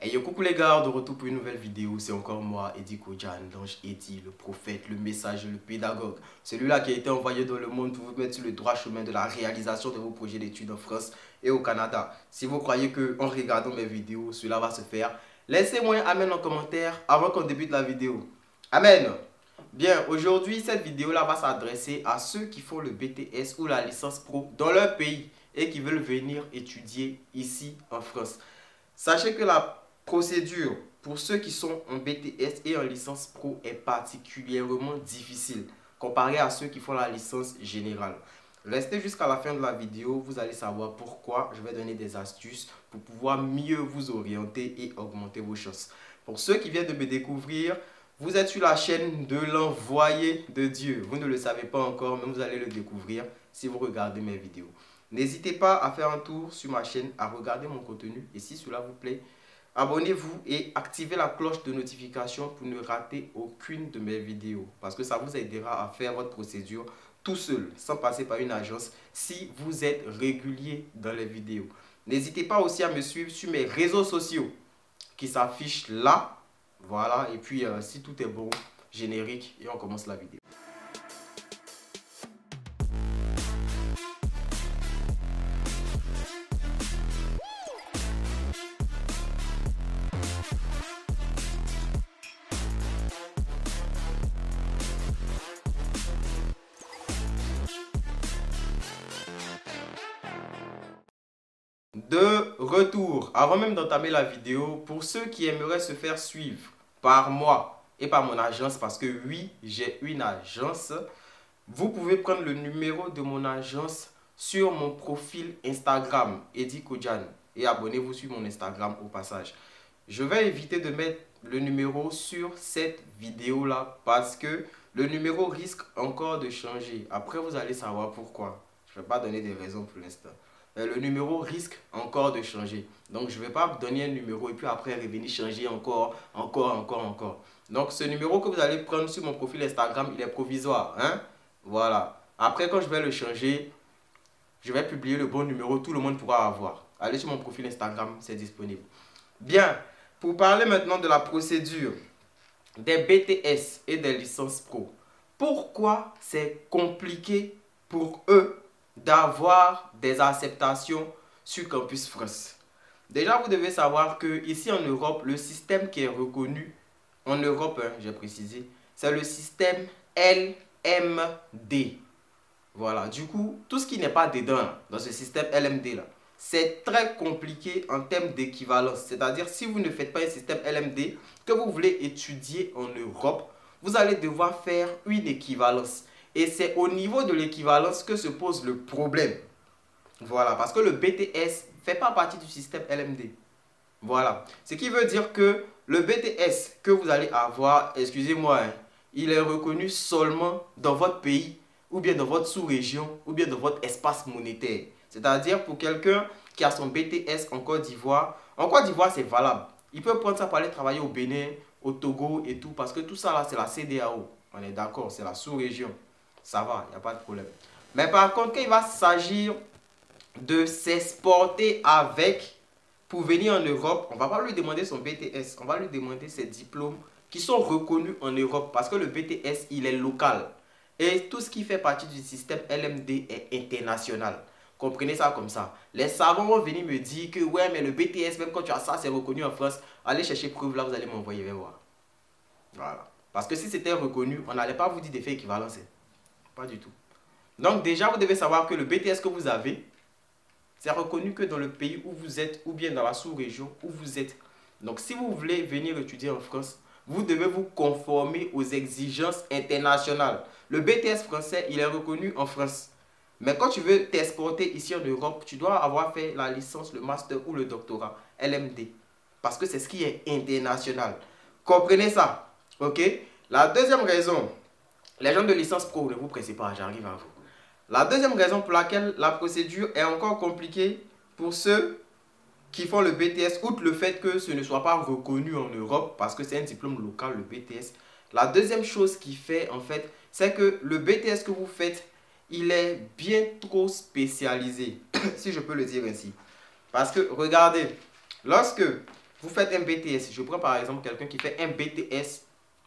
Hey yo, coucou les gars, de retour pour une nouvelle vidéo. C'est encore moi, Eddie Kodjan, l'ange Eddie, le prophète, le messager, le pédagogue. Celui-là qui a été envoyé dans le monde pour vous mettre sur le droit chemin de la réalisation de vos projets d'études en France et au Canada. Si vous croyez qu'en regardant mes vidéos, cela va se faire, laissez-moi un amen en commentaire avant qu'on débute la vidéo. Amen. Bien, aujourd'hui, cette vidéo-là va s'adresser à ceux qui font le BTS ou la licence pro dans leur pays et qui veulent venir étudier ici en France. Sachez que la procédure pour ceux qui sont en BTS et en licence pro est particulièrement difficile comparé à ceux qui font la licence générale. Restez jusqu'à la fin de la vidéo, vous allez savoir pourquoi. Je vais donner des astuces pour pouvoir mieux vous orienter et augmenter vos chances. Pour ceux qui viennent de me découvrir, vous êtes sur la chaîne de l'envoyé de Dieu. Vous ne le savez pas encore, mais vous allez le découvrir si vous regardez mes vidéos. N'hésitez pas à faire un tour sur ma chaîne, à regarder mon contenu et si cela vous plaît, abonnez-vous et activez la cloche de notification pour ne rater aucune de mes vidéos. Parce que ça vous aidera à faire votre procédure tout seul, sans passer par une agence, si vous êtes régulier dans les vidéos. N'hésitez pas aussi à me suivre sur mes réseaux sociaux qui s'affichent là. Voilà, et puis si tout est bon, générique et on commence la vidéo. De retour, avant même d'entamer la vidéo, pour ceux qui aimeraient se faire suivre par moi et par mon agence, parce que oui, j'ai une agence, vous pouvez prendre le numéro de mon agence sur mon profil Instagram, Eddie Kodjan, et abonnez-vous sur mon Instagram au passage. Je vais éviter de mettre le numéro sur cette vidéo-là parce que le numéro risque encore de changer. Après, vous allez savoir pourquoi. Je ne vais pas donner des raisons pour l'instant. Le numéro risque encore de changer. Donc, je ne vais pas donner un numéro et puis après revenir changer encore. Donc, ce numéro que vous allez prendre sur mon profil Instagram, il est provisoire. Hein? Voilà. Après, quand je vais le changer, je vais publier le bon numéro. Tout le monde pourra avoir. Allez sur mon profil Instagram, c'est disponible. Bien. Pour parler maintenant de la procédure des BTS et des licences pro. Pourquoi c'est compliqué pour eux d'avoir des acceptations sur Campus France? Déjà, vous devez savoir que ici en Europe, le système qui est reconnu en Europe, j'ai précisé, c'est le système LMD. Voilà, du coup, tout ce qui n'est pas dedans dans ce système LMD là, c'est très compliqué en termes d'équivalence. C'est-à-dire, si vous ne faites pas un système LMD, que vous voulez étudier en Europe, vous allez devoir faire une équivalence. Et c'est au niveau de l'équivalence que se pose le problème. Voilà, parce que le BTS ne fait pas partie du système LMD. Voilà, ce qui veut dire que le BTS que vous allez avoir, excusez-moi, il est reconnu seulement dans votre pays, ou bien dans votre sous-région, ou bien dans votre espace monétaire. C'est-à-dire pour quelqu'un qui a son BTS en Côte d'Ivoire c'est valable. Il peut prendre ça pour aller travailler au Bénin, au Togo et tout, parce que tout ça là c'est la CEDEAO. On est d'accord, c'est la sous-région. Ça va, il n'y a pas de problème. Mais par contre, quand il va s'agir de s'exporter avec pour venir en Europe, on ne va pas lui demander son BTS, on va lui demander ses diplômes qui sont reconnus en Europe parce que le BTS, il est local. Et tout ce qui fait partie du système LMD est international. Comprenez ça comme ça. Les savants vont venir me dire que ouais, mais le BTS, même quand tu as ça, c'est reconnu en France. Allez chercher preuve là, vous allez m'envoyer, viens voir. Voilà. Parce que si c'était reconnu, on n'allait pas vous dire de faire équivalence. Pas du tout. Donc déjà, vous devez savoir que le BTS que vous avez, c'est reconnu que dans le pays où vous êtes ou bien dans la sous-région où vous êtes. Donc si vous voulez venir étudier en France, vous devez vous conformer aux exigences internationales. Le BTS français, il est reconnu en France. Mais quand tu veux t'exporter ici en Europe, tu dois avoir fait la licence, le master ou le doctorat LMD. Parce que c'est ce qui est international. Comprenez ça? Ok? La deuxième raison, les gens de licence pro, ne vous pressez pas, j'arrive à vous. La deuxième raison pour laquelle la procédure est encore compliquée pour ceux qui font le BTS, outre le fait que ce ne soit pas reconnu en Europe, parce que c'est un diplôme local, le BTS. La deuxième chose qui fait, en fait, c'est que le BTS que vous faites, il est bien trop spécialisé, si je peux le dire ainsi. Parce que, regardez, lorsque vous faites un BTS. Je prends par exemple quelqu'un qui fait un BTS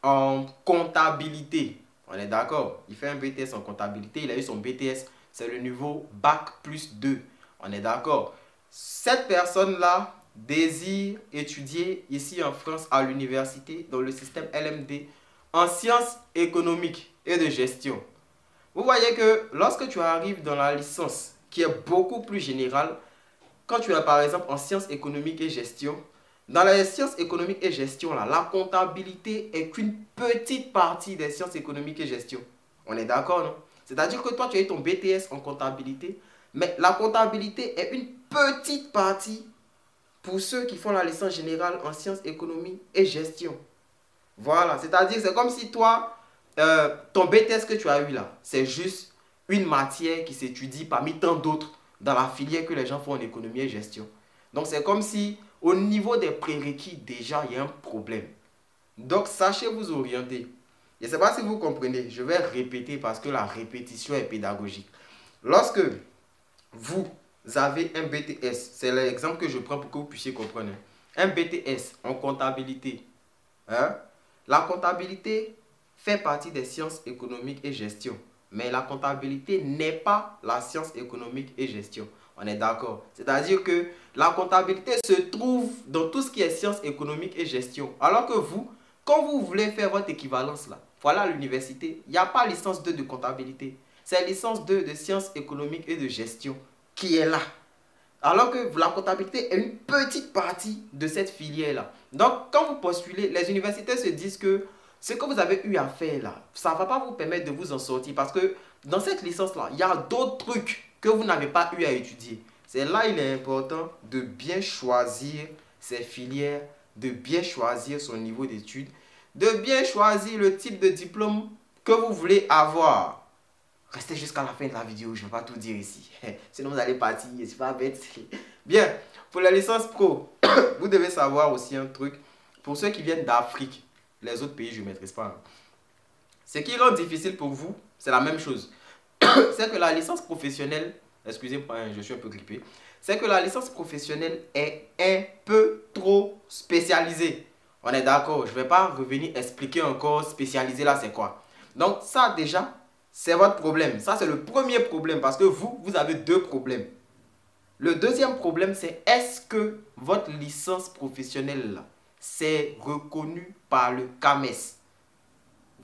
en comptabilité. On est d'accord? Il fait un BTS en comptabilité. Il a eu son BTS. C'est le niveau Bac+2. On est d'accord? Cette personne-là désire étudier ici en France à l'université dans le système LMD en sciences économiques et de gestion. Vous voyez que lorsque tu arrives dans la licence qui est beaucoup plus générale, quand tu es par exemple en sciences économiques et gestion, dans les sciences économiques et gestion, là, la comptabilité est qu'une petite partie des sciences économiques et gestion. On est d'accord, non? C'est-à-dire que toi, tu as eu ton BTS en comptabilité, mais la comptabilité est une petite partie pour ceux qui font la licence générale en sciences économiques et gestion. Voilà, c'est-à-dire c'est comme si toi, ton BTS que tu as eu là, c'est juste une matière qui s'étudie parmi tant d'autres dans la filière que les gens font en économie et gestion. Donc c'est comme si au niveau des prérequis, déjà, il y a un problème. Donc sachez vous orienter. Je ne sais pas si vous comprenez, je vais répéter parce que la répétition est pédagogique. Lorsque vous avez un BTS, c'est l'exemple que je prends pour que vous puissiez comprendre. Un BTS en comptabilité. Hein? La comptabilité fait partie des sciences économiques et gestion. Mais la comptabilité n'est pas la science économique et gestion. On est d'accord. C'est-à-dire que la comptabilité se trouve dans tout ce qui est sciences économiques et gestion. Alors que vous, quand vous voulez faire votre équivalence là, voilà à l'université, il n'y a pas licence 2 de comptabilité. C'est licence 2 de sciences économiques et de gestion qui est là. Alors que la comptabilité est une petite partie de cette filière-là. Donc, quand vous postulez, les universités se disent que ce que vous avez eu à faire là, ça ne va pas vous permettre de vous en sortir. Parce que dans cette licence-là, il y a d'autres trucs que vous n'avez pas eu à étudier. C'est là il est important de bien choisir ses filières, de bien choisir son niveau d'études, de bien choisir le type de diplôme que vous voulez avoir. Restez jusqu'à la fin de la vidéo, je ne vais pas tout dire ici. Sinon vous allez partir, c'est pas bête. Bien, pour la licence pro, vous devez savoir aussi un truc. Pour ceux qui viennent d'Afrique, les autres pays je ne maîtrise pas. Ce qui rend difficile pour vous, c'est la même chose. C'est que la licence professionnelle, excusez-moi, je suis un peu grippé. C'est que la licence professionnelle est un peu trop spécialisée. On est d'accord, je ne vais pas revenir expliquer encore spécialisé là c'est quoi. Donc ça déjà, c'est votre problème. Ça, c'est le premier problème parce que vous avez deux problèmes. Le deuxième problème, c'est est-ce que votre licence professionnelle, c'est reconnu par le CAMES?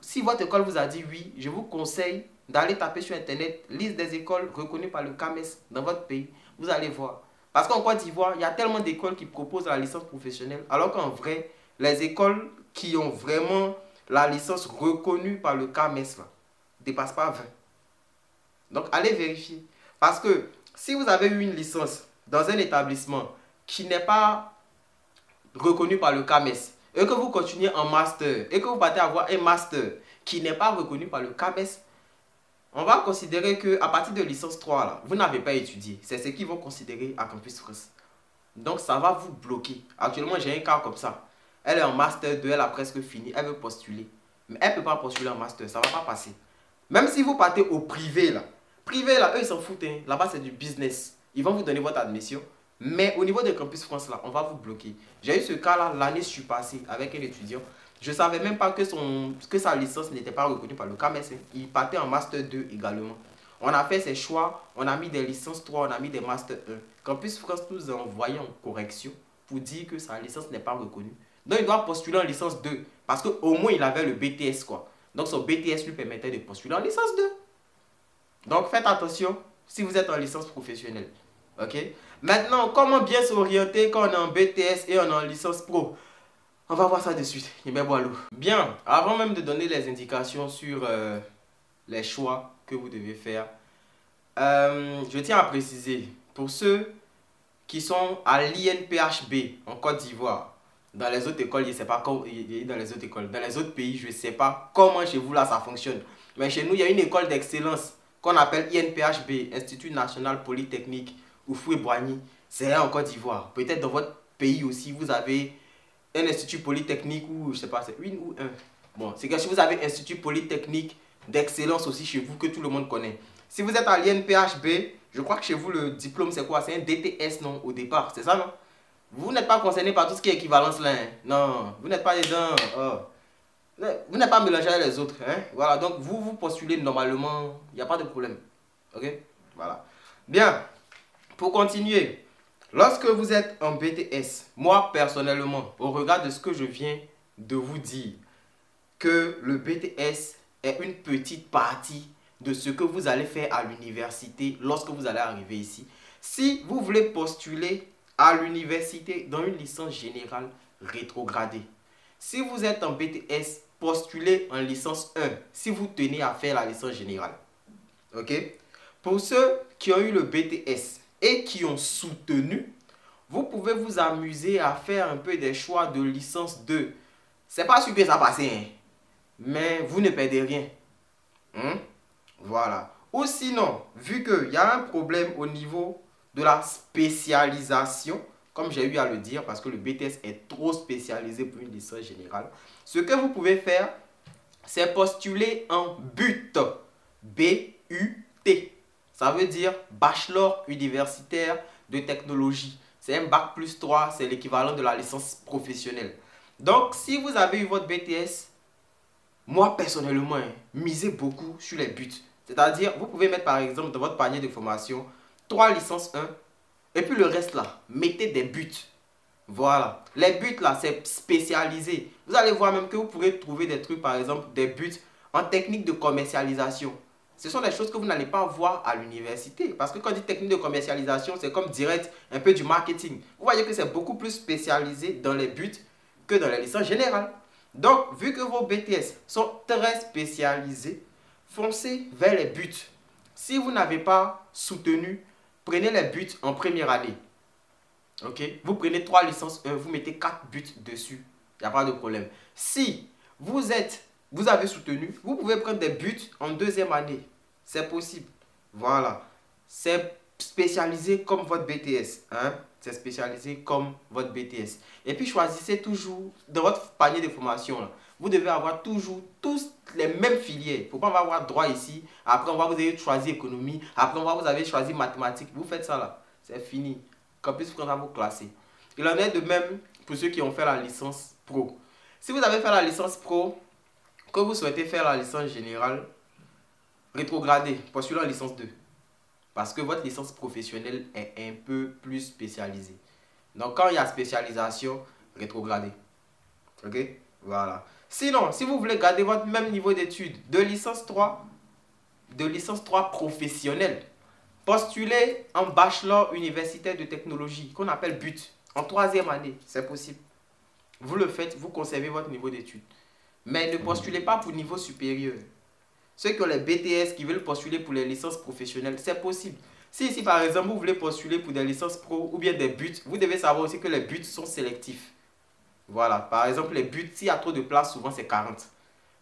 Si votre école vous a dit oui, je vous conseille d'aller taper sur Internet, liste des écoles reconnues par le CAMES dans votre pays. Vous allez voir. Parce qu'en Côte d'Ivoire, il y a tellement d'écoles qui proposent la licence professionnelle, alors qu'en vrai, les écoles qui ont vraiment la licence reconnue par le CAMES, là, dépasse pas 20. Donc, allez vérifier. Parce que si vous avez eu une licence dans un établissement qui n'est pas reconnu par le CAMES et que vous continuez en master et que vous partez avoir un master qui n'est pas reconnu par le CAMES, on va considérer qu'à partir de licence 3, là, vous n'avez pas étudié. C'est ce qu'ils vont considérer à Campus France. Donc, ça va vous bloquer. Actuellement, j'ai un cas comme ça. Elle est en master 2, elle a presque fini, elle veut postuler. Mais elle ne peut pas postuler en master, ça ne va pas passer. Même si vous partez au privé là, eux ils s'en foutent, hein. Là-bas c'est du business. Ils vont vous donner votre admission. Mais au niveau de Campus France là, on va vous bloquer. J'ai eu ce cas là l'année surpassée avec un étudiant. Je ne savais même pas que sa licence n'était pas reconnue par le CAMES. Il partait en Master 2 également. On a fait ses choix, on a mis des licences 3, on a mis des Master 1. Campus France nous a envoyé en correction pour dire que sa licence n'est pas reconnue. Donc il doit postuler en licence 2 parce qu'au moins il avait le BTS quoi. Donc son BTS lui permettait de postuler en licence 2. Donc faites attention si vous êtes en licence professionnelle. Ok? Maintenant, comment bien s'orienter quand on est en BTS et on est en licence pro? On va voir ça de suite. Bien, avant même de donner les indications sur les choix que vous devez faire, je tiens à préciser, pour ceux qui sont à l'INPHB en Côte d'Ivoire, dans les autres écoles, je ne sais pas comment, dans les autres écoles, dans les autres pays, je ne sais pas comment chez vous là ça fonctionne. Mais chez nous, il y a une école d'excellence qu'on appelle INPHB, Institut National Polytechnique Houphouët-Boigny. C'est là en Côte d'Ivoire. Peut-être dans votre pays aussi, vous avez un institut polytechnique ou je ne sais pas, c'est une ou un. Bon, c'est que si vous avez un institut polytechnique d'excellence aussi chez vous que tout le monde connaît. Si vous êtes à l'INPHB, je crois que chez vous le diplôme c'est quoi? C'est un DTS non au départ, c'est ça non? Vous n'êtes pas concerné par tout ce qui est équivalence là. Hein. Non, vous n'êtes pas dedans. Oh. Vous n'êtes pas mélangé avec les autres. Hein. Voilà, donc vous postulez normalement. Il n'y a pas de problème. Ok? Voilà. Bien. Pour continuer. Lorsque vous êtes en BTS, moi personnellement, au regard de ce que je viens de vous dire, que le BTS est une petite partie de ce que vous allez faire à l'université lorsque vous allez arriver ici. Si vous voulez postuler à l'université dans une licence générale rétrogradée, si vous êtes en BTS, postulez en licence 1 si vous tenez à faire la licence générale. Ok? Pour ceux qui ont eu le BTS et qui ont soutenu, vous pouvez vous amuser à faire un peu des choix de licence 2. C'est pas sûr que ça passe, hein? Mais vous ne perdez rien. Voilà. Ou sinon, vu qu'il y a un problème au niveau de la spécialisation, comme j'ai eu à le dire, parce que le BTS est trop spécialisé pour une licence générale, ce que vous pouvez faire, c'est postuler en BUT. B-U-T. Ça veut dire Bachelor universitaire de technologie. C'est un bac plus 3, c'est l'équivalent de la licence professionnelle. Donc, si vous avez eu votre BTS, moi personnellement, misez beaucoup sur les buts. C'est-à-dire, vous pouvez mettre par exemple dans votre panier de formation 3 licences 1 et puis le reste là, mettez des buts. Voilà. Les buts là, c'est spécialisé. Vous allez voir même que vous pourrez trouver des trucs, par exemple, des buts en technique de commercialisation. Ce sont des choses que vous n'allez pas voir à l'université. Parce que quand on dit technique de commercialisation, c'est comme direct un peu du marketing. Vous voyez que c'est beaucoup plus spécialisé dans les buts que dans les licences générales. Donc, vu que vos BTS sont très spécialisés, foncez vers les buts. Si vous n'avez pas soutenu, prenez les buts en première année. Ok? Vous prenez 3 licences 1, vous mettez 4 buts dessus. Il n'y a pas de problème. Si vous avez soutenu, vous pouvez prendre des buts en deuxième année. C'est possible. Voilà. C'est spécialisé comme votre BTS. Hein? C'est spécialisé comme votre BTS. Et puis choisissez toujours, dans votre panier de formation, là, vous devez avoir toujours tous les mêmes filières. Il ne faut pas avoir droit ici. Après, on va vous avez choisi économie. Après, on va vous avez choisi mathématiques. Vous faites ça là. C'est fini. Campus France va vous classer. Il en est de même pour ceux qui ont fait la licence pro. Si vous avez fait la licence pro, que vous souhaitez faire la licence générale, rétrogradez, postulez en licence 2. Parce que votre licence professionnelle est un peu plus spécialisée. Donc, quand il y a spécialisation, rétrogradez. Ok? Voilà. Sinon, si vous voulez garder votre même niveau d'études de licence 3 professionnelle, postulez en bachelor universitaire de technologie, qu'on appelle BUT, en 3e année. C'est possible. Vous le faites, vous conservez votre niveau d'études. Mais ne postulez pas pour niveau supérieur. Ceux qui ont les BTS, qui veulent postuler pour les licences professionnelles, c'est possible. Si ici, par exemple, vous voulez postuler pour des licences pro ou bien des buts, vous devez savoir aussi que les buts sont sélectifs. Voilà. Par exemple, les buts, s'il y a trop de place, souvent c'est 40.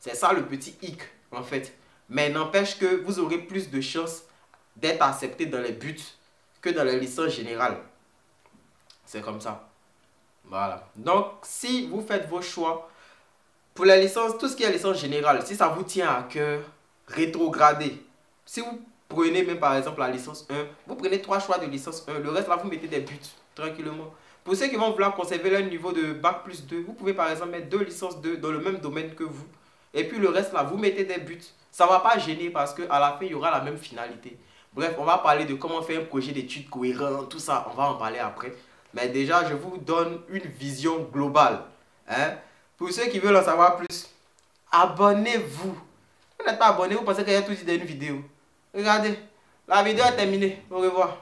C'est ça le petit hic, en fait. Mais n'empêche que vous aurez plus de chances d'être accepté dans les buts que dans les licences générales. C'est comme ça. Voilà. Donc, si vous faites vos choix, pour la licence, tout ce qui est licence générale, si ça vous tient à cœur, rétrogradez. Si vous prenez même par exemple la licence 1, vous prenez 3 choix de licence 1, le reste là vous mettez des buts tranquillement. Pour ceux qui vont vouloir conserver leur niveau de bac plus 2, vous pouvez par exemple mettre 2 licences 2 dans le même domaine que vous. Et puis le reste là, vous mettez des buts. Ça ne va pas gêner parce qu'à la fin, il y aura la même finalité. Bref, on va parler de comment faire un projet d'études cohérent, tout ça, on va en parler après. Mais déjà, je vous donne une vision globale. Hein? Pour ceux qui veulent en savoir plus, abonnez-vous. Vous n'êtes pas abonné, vous pensez qu'il y a tout dit dans une vidéo. Regardez, la vidéo est terminée. Au revoir.